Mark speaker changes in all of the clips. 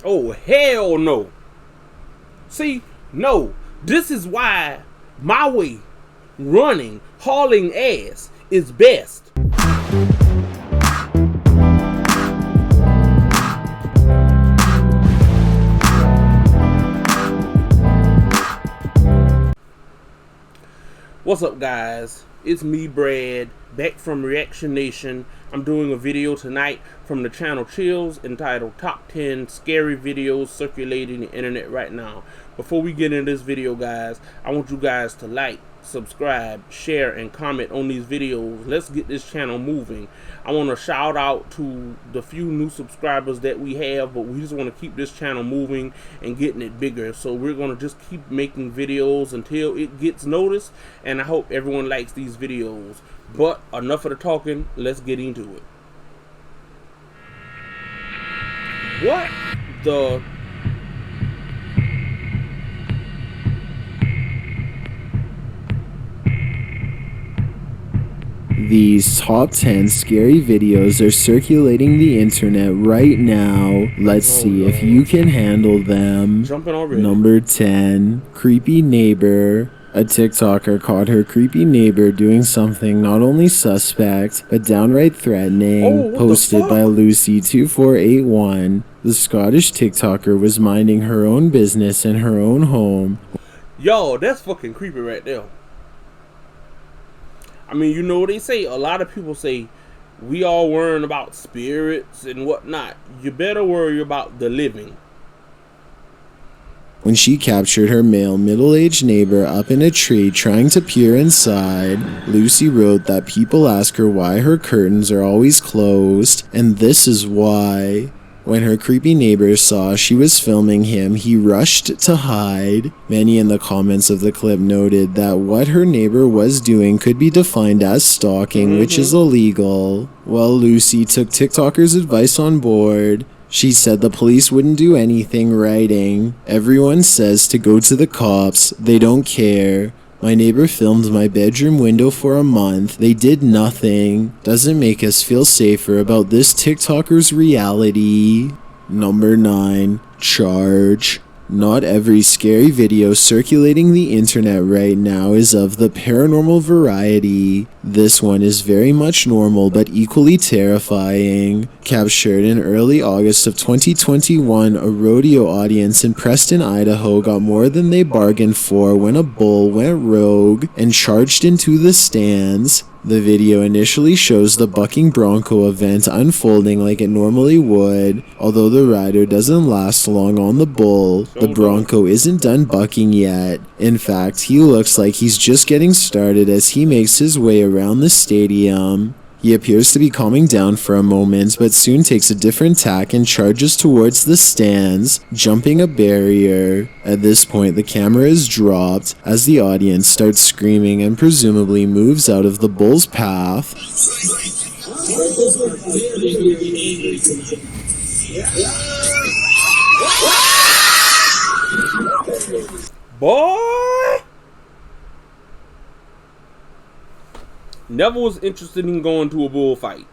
Speaker 1: Oh, hell no. See, no. This is why my way, running, hauling ass, is best. What's up, guys? It's me, Brad, back from Reaction Nation. I'm doing a video tonight from the channel Chills entitled Top 10 Scary Videos Circulating the Internet Right Now. Before we get into this video, guys, I want you guys to like, subscribe, share, and comment on these videos. Let's get this channel moving. I want to shout out to the few new subscribers that we have, but we just want to keep this channel moving and getting it bigger. So we're going to just keep making videos until it gets noticed, and I hope everyone likes these videos. But enough of the talking, let's get into it. What the...
Speaker 2: These top 10 scary videos are circulating the internet right now. Let's see if you can handle them.
Speaker 1: Jumping already.
Speaker 2: Number 10, Creepy Neighbor. A TikToker caught her creepy neighbor doing something not only suspect, but downright threatening. Posted by Lucy2481. The Scottish TikToker was minding her own business in her own home.
Speaker 1: Yo, that's fucking creepy right there. I mean, you know what they say? A lot of people say, we all worrying about spirits and whatnot. You better worry about the living.
Speaker 2: When she captured her male middle-aged neighbor up in a tree trying to peer inside, Lucy wrote that people ask her why her curtains are always closed, and this is why. When her creepy neighbor saw she was filming him, he rushed to hide. Many in the comments of the clip noted that what her neighbor was doing could be defined as stalking, which is illegal. Well, Lucy took TikToker's advice on board. She said the police wouldn't do anything, writing, "Everyone says to go to the cops. They don't care. My neighbor filmed my bedroom window for a month. They did nothing. Doesn't make us feel safer about this TikToker's reality." Number 9. Charge. Not every scary video circulating the internet right now is of the paranormal variety. This one is very much normal but equally terrifying. Captured in early August of 2021, a rodeo audience in Preston, Idaho got more than they bargained for when a bull went rogue and charged into the stands. The video initially shows the bucking bronco event unfolding like it normally would. Although the rider doesn't last long on the bull, the bronco isn't done bucking yet. In fact, he looks like he's just getting started as he makes his way around the stadium. He appears to be calming down for a moment, but soon takes a different tack and charges towards the stands, jumping a barrier. At this point, the camera is dropped as the audience starts screaming and presumably moves out of the bull's path.
Speaker 1: Boy! Never was interested in going to a bullfight.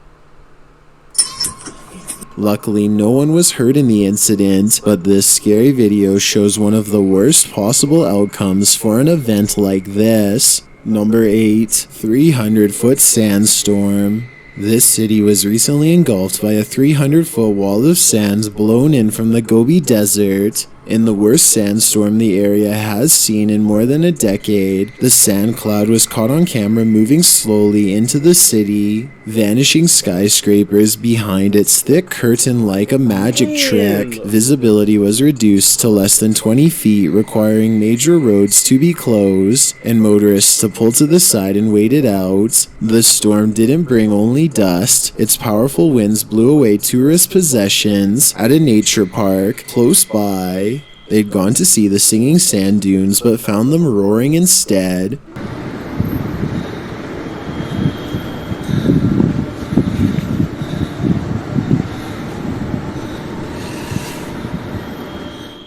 Speaker 2: Luckily, no one was hurt in the incident, but this scary video shows one of the worst possible outcomes for an event like this. Number 8. 300-foot sandstorm. This city was recently engulfed by a 300-foot wall of sand blown in from the Gobi Desert. In the worst sandstorm the area has seen in more than a decade, the sand cloud was caught on camera moving slowly into the city, vanishing skyscrapers behind its thick curtain like a magic trick. Visibility was reduced to less than 20 feet, requiring major roads to be closed, and motorists to pull to the side and wait it out. The storm didn't bring only dust. Its powerful winds blew away tourist possessions at a nature park close by. They'd gone to see the singing sand dunes, but found them roaring instead.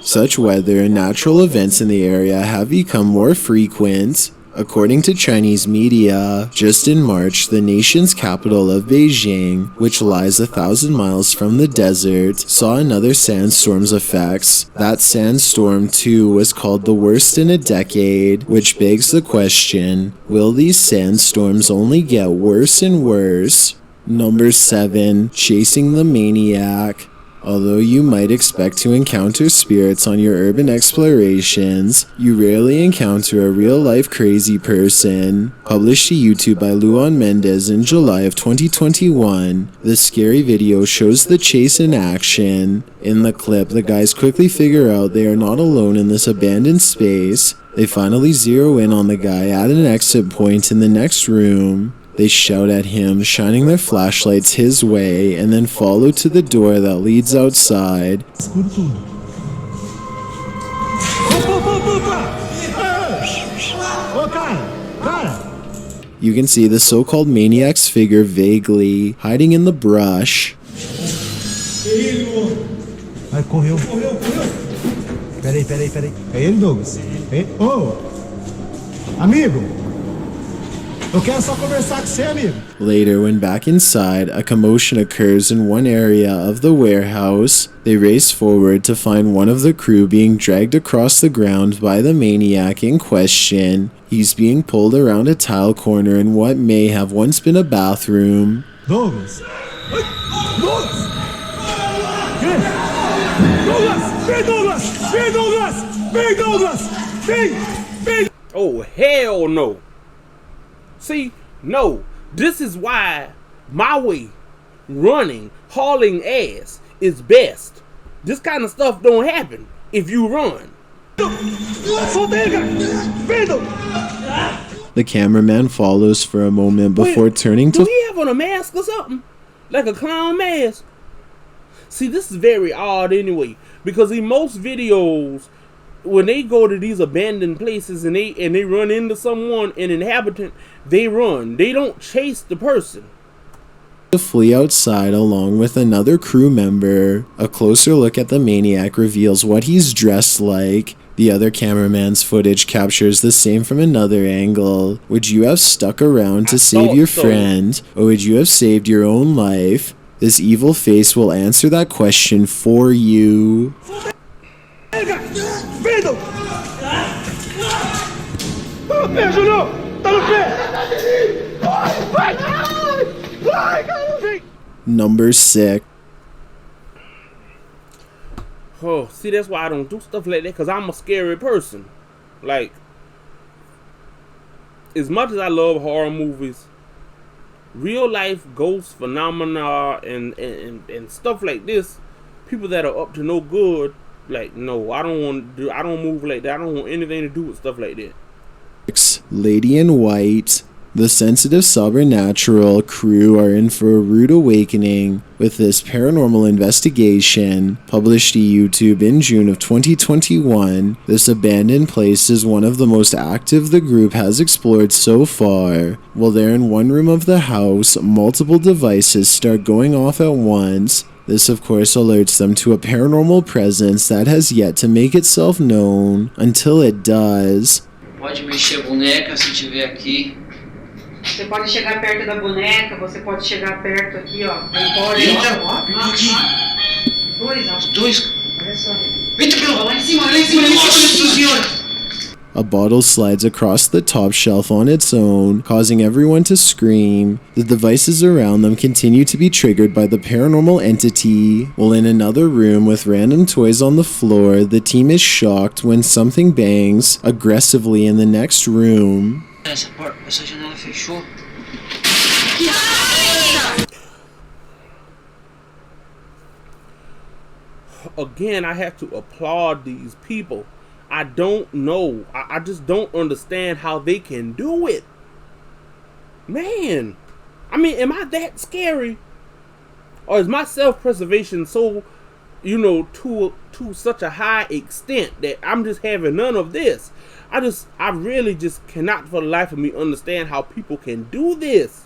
Speaker 2: Such weather and natural events in the area have become more frequent. According to Chinese media, just in March, the nation's capital of Beijing, which lies 1,000 miles from the desert, saw another sandstorm's effects. That sandstorm, too, was called the worst in a decade, which begs the question, will these sandstorms only get worse and worse? Number 7. Chasing the Maniac. Although you might expect to encounter spirits on your urban explorations, you rarely encounter a real-life crazy person. Published to YouTube by Luan Mendez in July of 2021, this scary video shows the chase in action. In the clip, the guys quickly figure out they are not alone in this abandoned space. They finally zero in on the guy at an exit point in the next room. They shout at him, shining their flashlights his way, and then follow to the door that leads outside. You can see the so-called maniac's figure vaguely, hiding in the brush.
Speaker 3: Peraí. É ele, Douglas? Ô, amigo! Eu quero só conversar com você, amigo.
Speaker 2: Later, when back inside, a commotion occurs in one area of the warehouse. They race forward to find one of the crew being dragged across the ground by the maniac in question. He's being pulled around a tile corner in what may have once been a bathroom.
Speaker 3: Douglas! Douglas! Vem, Douglas! Vem, Douglas! Vem, Douglas! Vem!
Speaker 1: Oh, hell no. See, no, this is why my way, running, hauling ass, is best. This kind of stuff don't happen if you run.
Speaker 2: The cameraman follows for a moment before turning to...
Speaker 1: Do he have on a mask or something? Like a clown mask? See, this is very odd anyway, because in most videos, when they go to these abandoned places and they run into someone, an inhabitant, they run. They don't chase the person.
Speaker 2: To flee outside along with another crew member. A closer look at the maniac reveals what he's dressed like. The other cameraman's footage captures the same from another angle. Would you have stuck around to save your friend, or would you have saved your own life? This evil face will answer that question for you. Number 6.
Speaker 1: Oh, see, that's why I don't do stuff like that, because I'm a scary person. Like, as much as I love horror movies, real life ghost phenomena and stuff like this, people that are up to no good, like, no, I don't move like that. I don't want anything to do with stuff like that.
Speaker 2: Lady in White. The sensitive Supernatural crew are in for a rude awakening with this paranormal investigation. Published to YouTube in June of 2021, this abandoned place is one of the most active the group has explored so far. While they're in one room of the house, multiple devices start going off at once. This of course alerts them to a paranormal presence that has yet to make itself known, until it does.
Speaker 4: Pode mexer a boneca se tiver aqui.
Speaker 5: Você pode chegar perto da boneca, você pode chegar perto aqui, ó. Pode,
Speaker 4: Eita,
Speaker 5: ó.
Speaker 4: aqui.
Speaker 5: Dois, ó.
Speaker 4: Dois.
Speaker 5: Olha só.
Speaker 4: Eita, pelo. Lá em cima, Nossa Senhora.
Speaker 2: A bottle slides across the top shelf on its own, causing everyone to scream. The devices around them continue to be triggered by the paranormal entity. While in another room with random toys on the floor, the team is shocked when something bangs aggressively in the next room.
Speaker 4: Essa janela fechou.
Speaker 1: Again, I have to applaud these people. I don't know. I just don't understand how they can do it. Man, I mean, am I that scary? Or is my self-preservation so, to such a high extent that I'm just having none of this? I really just cannot for the life of me understand how people can do this.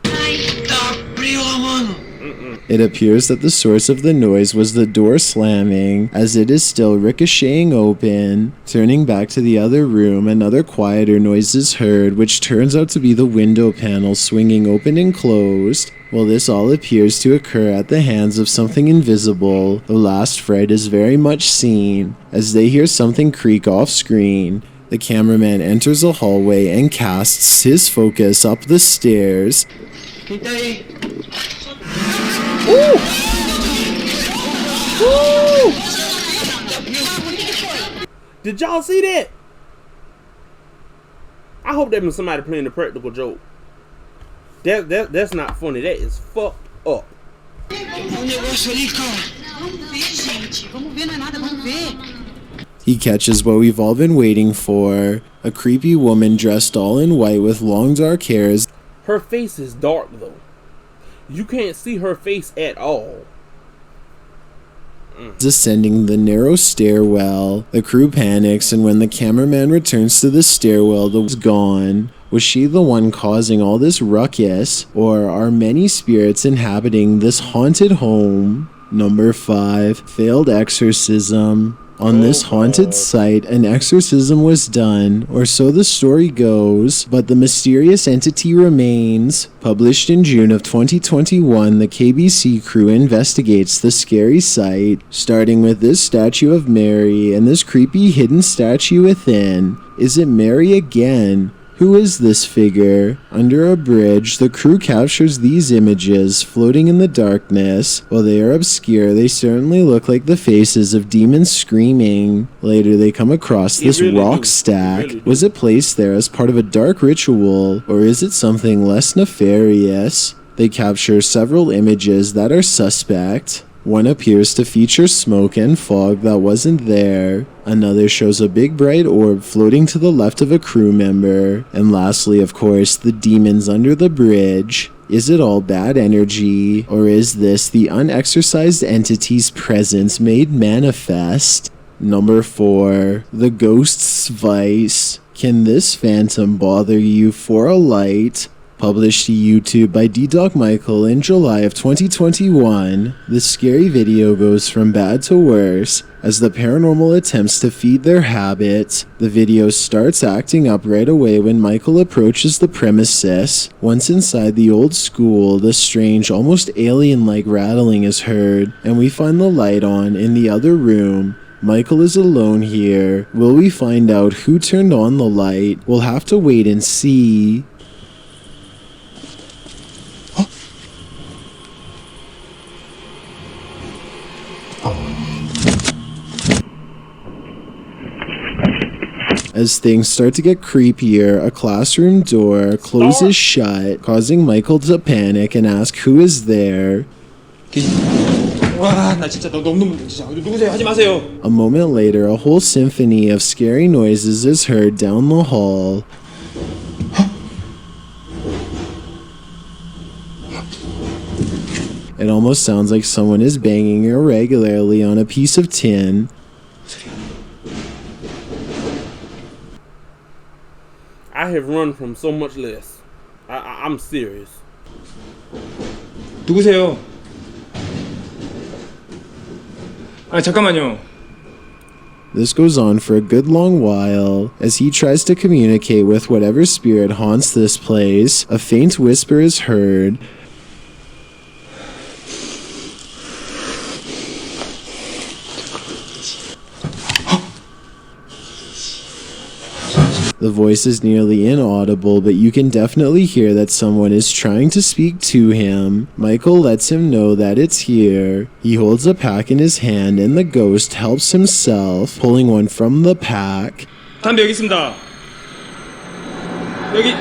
Speaker 4: Eita, prila, mano.
Speaker 2: It appears that the source of the noise was the door slamming, as it is still ricocheting open. Turning back to the other room, another quieter noise is heard, which turns out to be the window panel swinging open and closed. While this all appears to occur at the hands of something invisible, the last fright is very much seen, as they hear something creak off screen. The cameraman enters a hallway and casts his focus up the stairs.
Speaker 4: Quem tá aí?
Speaker 1: Did y'all see that? I hope that was somebody playing a practical joke. That's not funny. That is fucked up.
Speaker 4: Negócio ali, cara.
Speaker 5: Vamos ver, gente. Vamos ver, não é nada, vamos ver.
Speaker 2: He catches what we've all been waiting for, a creepy woman dressed all in white with long dark hairs.
Speaker 1: Her face is dark though. You can't see her face at all.
Speaker 2: Descending the narrow stairwell. The crew panics, and when the cameraman returns to the stairwell, the was gone. Was she the one causing all this ruckus, or are many spirits inhabiting this haunted home? Number 5. Failed exorcism. On this haunted site, an exorcism was done, or so the story goes, but the mysterious entity remains. Published in June of 2021, the KBC crew investigates the scary site, starting with this statue of Mary and this creepy hidden statue within. Is it Mary again? Who is this figure? Under a bridge, the crew captures these images floating in the darkness. While they are obscure, they certainly look like the faces of demons screaming. Later, they come across this rock stack. Was it placed there as part of a dark ritual, or is it something less nefarious? They capture several images that are suspect. One appears to feature smoke and fog that wasn't there. Another shows a big bright orb floating to the left of a crew member. And lastly, of course, the demons under the bridge. Is it all bad energy, or is this the unexorcised entity's presence made manifest? Number 4. The Ghost's Vice. Can this phantom bother you for a light? Published to YouTube by D-Dog Michael in July of 2021, the scary video goes from bad to worse as the paranormal attempts to feed their habit. The video starts acting up right away when Michael approaches the premises. Once inside the old school, the strange, almost alien-like rattling is heard, and we find the light on in the other room. Michael is alone here. Will we find out who turned on the light? We'll have to wait and see. As things start to get creepier, a classroom door closes shut, causing Michael to panic and ask who is there.
Speaker 6: 와, 나 진짜 너무 진짜 누구세요? 하지 마세요.
Speaker 2: A moment later, a whole symphony of scary noises is heard down the hall. It almost sounds like someone is banging irregularly on a piece of tin.
Speaker 1: I have run from so much less. I'm serious.
Speaker 6: 누구세요? 아, 잠깐만요.
Speaker 2: This goes on for a good long while. As he tries to communicate with whatever spirit haunts this place, a faint whisper is heard. The voice is nearly inaudible, but you can definitely hear that someone is trying to speak to him. Michael lets him know that it's here. He holds a pack in his hand and the ghost helps himself, pulling one from the pack.
Speaker 6: 담배 여기 있습니다. 여기.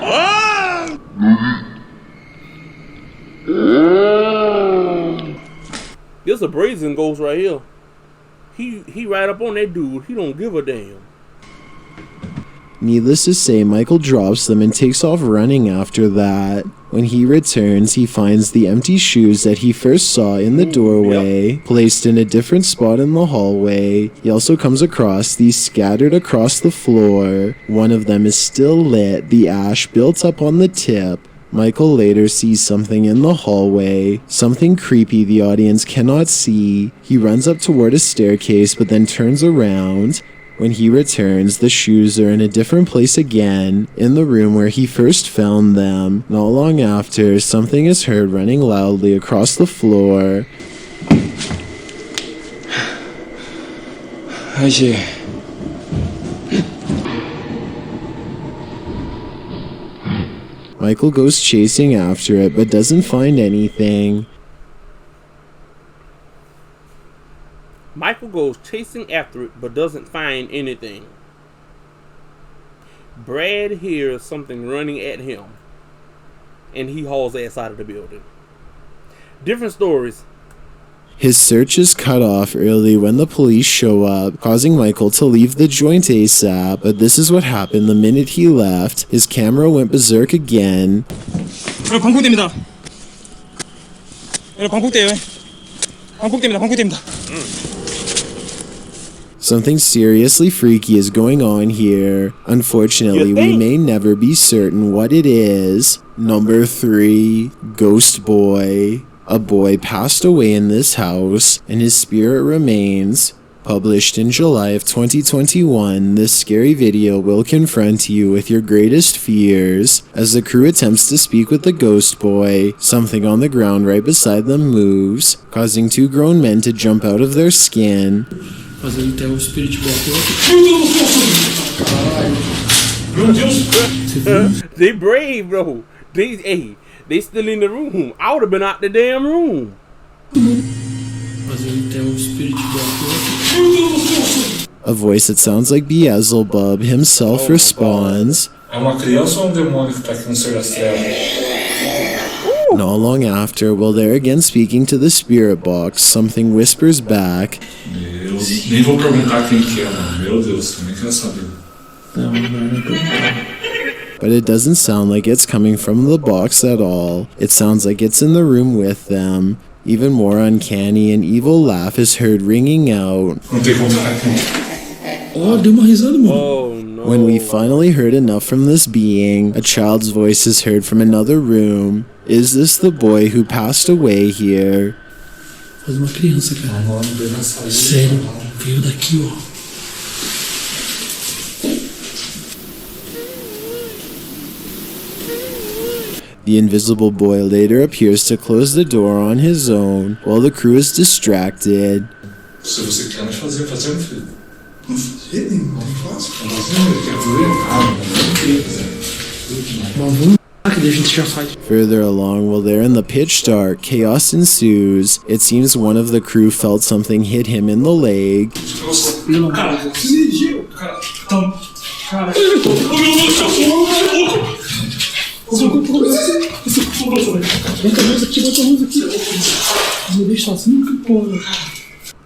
Speaker 6: 아!
Speaker 1: This a brazen ghost right here. He right up on that dude. He don't give a damn.
Speaker 2: Needless to say, Michael drops them and takes off running after that. When he returns, he finds the empty shoes that he first saw in the doorway, placed in a different spot in the hallway. He also comes across these scattered across the floor. One of them is still lit, the ash built up on the tip. Michael later sees something in the hallway, something creepy the audience cannot see. He runs up toward a staircase but then turns around. When he returns, the shoes are in a different place again, in the room where he first found them. Not long after, something is heard running loudly across the floor.
Speaker 6: 아저씨.
Speaker 2: Michael goes chasing after it but doesn't find anything.
Speaker 1: Michael goes chasing after it but doesn't find anything. Brad hears something running at him and he hauls ass out of the building. Different stories.
Speaker 2: His search is cut off early when the police show up, causing Michael to leave the joint ASAP, but this is what happened the minute he left. His camera went berserk again.
Speaker 6: 광폭대입니다. 광폭대예요. 광폭대입니다. 광폭대입니다.
Speaker 2: Something seriously freaky is going on here. Unfortunately, we may never be certain what it is. Number 3, Ghost Boy. A boy passed away in this house, and his spirit remains. Published in July of 2021, this scary video will confront you with your greatest fears. As the crew attempts to speak with the ghost boy, something on the ground right beside them moves, causing 2 grown men to jump out of their skin.
Speaker 1: They brave, bro. They still in the room. I would have been out the damn room.
Speaker 2: A voice that sounds like Beelzebub himself responds.
Speaker 7: É uma criança ou demônio que tá aqui no ser das trevas?
Speaker 2: Not long after, while they're again speaking to the spirit box, something whispers back.
Speaker 7: Deus, nem vou perguntar quem que é, mano. Meu Deus, nem quero saber.
Speaker 2: But it doesn't sound like it's coming from the box at all. It sounds like it's in the room with them. Even more uncanny, an evil laugh is heard ringing out.
Speaker 7: Não tem como ficar aqui.
Speaker 6: Deu uma risada, mano.
Speaker 1: Oh no.
Speaker 2: When we finally heard enough from this being, a child's voice is heard from another room. Is this the boy who passed away here?
Speaker 6: Faz uma criança, cara. Sério, veio daqui, ó.
Speaker 2: The invisible boy later appears to close the door on his own, while the crew is distracted.
Speaker 7: Se você quer, nós fazemos, filho.
Speaker 3: Não sei, não faço.
Speaker 2: Further along, while they're in the pitch dark, chaos ensues. It seems one of the crew felt something hit him in the leg.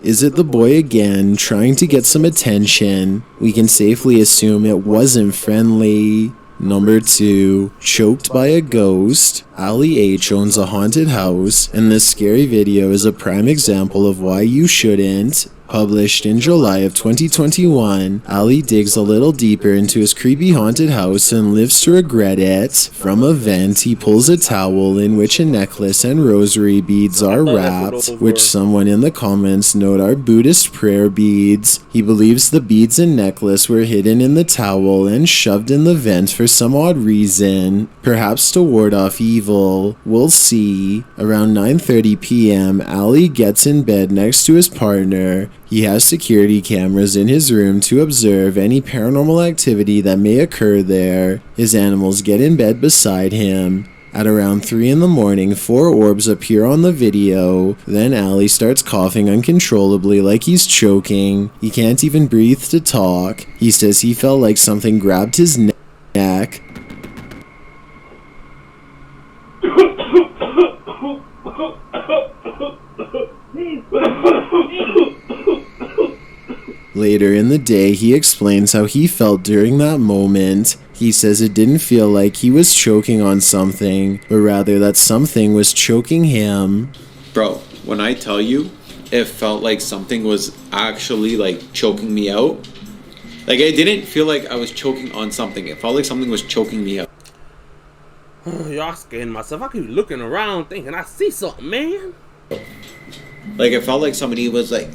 Speaker 2: Is it the boy again, trying to get some attention? We can safely assume it wasn't friendly. Number 2, choked by a ghost. Ali H owns a haunted house, and this scary video is a prime example of why you shouldn't. Published in July of 2021, Ali digs a little deeper into his creepy haunted house and lives to regret it. From a vent, he pulls a towel in which a necklace and rosary beads are wrapped, which someone in the comments note are Buddhist prayer beads. He believes the beads and necklace were hidden in the towel and shoved in the vent for some odd reason, perhaps to ward off evil. We'll see. Around 9:30 p.m., Ali gets in bed next to his partner. He has security cameras in his room to observe any paranormal activity that may occur there. His animals get in bed beside him. At around 3 in the morning, 4 orbs appear on the video. Then Ali starts coughing uncontrollably like he's choking. He can't even breathe to talk. He says he felt like something grabbed his neck. Later in the day, he explains how he felt during that moment. He says it didn't feel like he was choking on something, but rather that something was choking him.
Speaker 8: Bro, when I tell you, it felt like something was actually like choking me out. Like I didn't feel like I was choking on something. It felt like something was choking me out.
Speaker 1: Y'all scaring myself. I keep looking around thinking I see something, man.
Speaker 8: Like it felt like somebody was like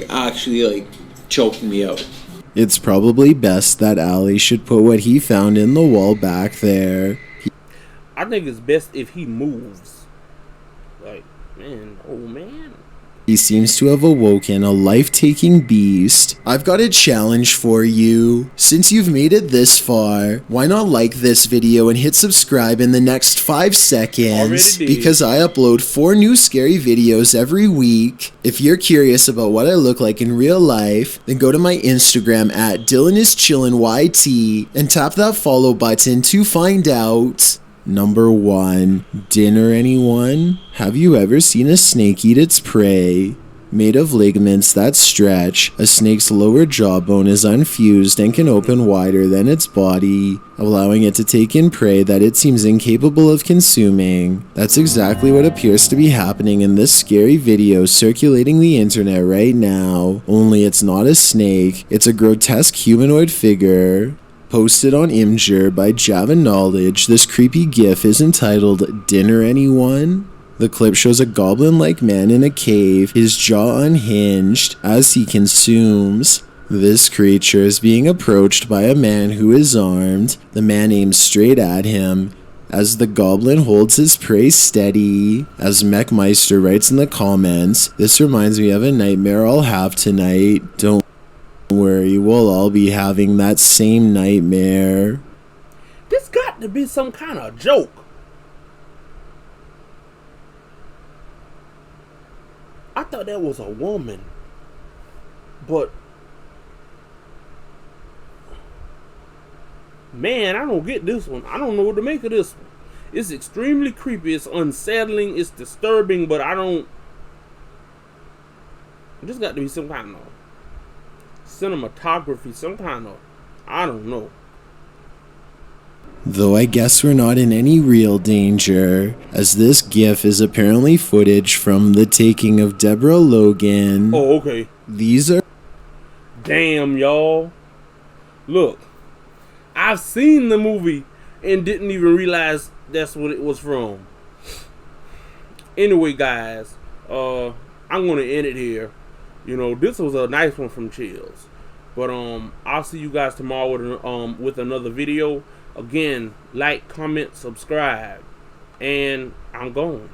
Speaker 8: actually like choking me out.
Speaker 2: It's probably best that Ali should put what he found in the wall back there.
Speaker 1: I think it's best if he moves. Like, man, oh man.
Speaker 2: He seems to have awoken a life-taking beast. I've got a challenge for you. Since you've made it this far, why not like this video and hit subscribe in the next 5 seconds? Because I upload 4 new scary videos every week. If you're curious about what I look like in real life, then go to my Instagram at DylanIsChillinYT and tap that follow button to find out. Number 1. Dinner, anyone? Have you ever seen a snake eat its prey? Made of ligaments that stretch, a snake's lower jawbone is unfused and can open wider than its body, allowing it to take in prey that it seems incapable of consuming. That's exactly what appears to be happening in this scary video circulating the internet right now. Only it's not a snake, it's a grotesque humanoid figure. Posted on Imgur by Java Knowledge, this creepy gif is entitled Dinner Anyone? The clip shows a goblin-like man in a cave, his jaw unhinged, as he consumes. This creature is being approached by a man who is armed. The man aims straight at him, as the goblin holds his prey steady. As Mechmeister writes in the comments, this reminds me of a nightmare I'll have tonight. Don't worry, we'll all be having that same nightmare.
Speaker 1: This got to be some kind of joke. I thought that was a woman. But man, I don't get this one. I don't know what to make of this one. It's extremely creepy. It's unsettling. It's disturbing, but I don't. This got to be some kind of cinematography, some kind of, I don't know.
Speaker 2: Though I guess we're not in any real danger, as this GIF is apparently footage from the taking of Deborah Logan.
Speaker 1: Oh, okay.
Speaker 2: These are...
Speaker 1: Damn, y'all. Look, I've seen the movie and didn't even realize that's what it was from. Anyway, guys, I'm gonna end it here. You know, this was a nice one from Chills. But I'll see you guys tomorrow with another video. Again, like, comment, subscribe, and I'm gone.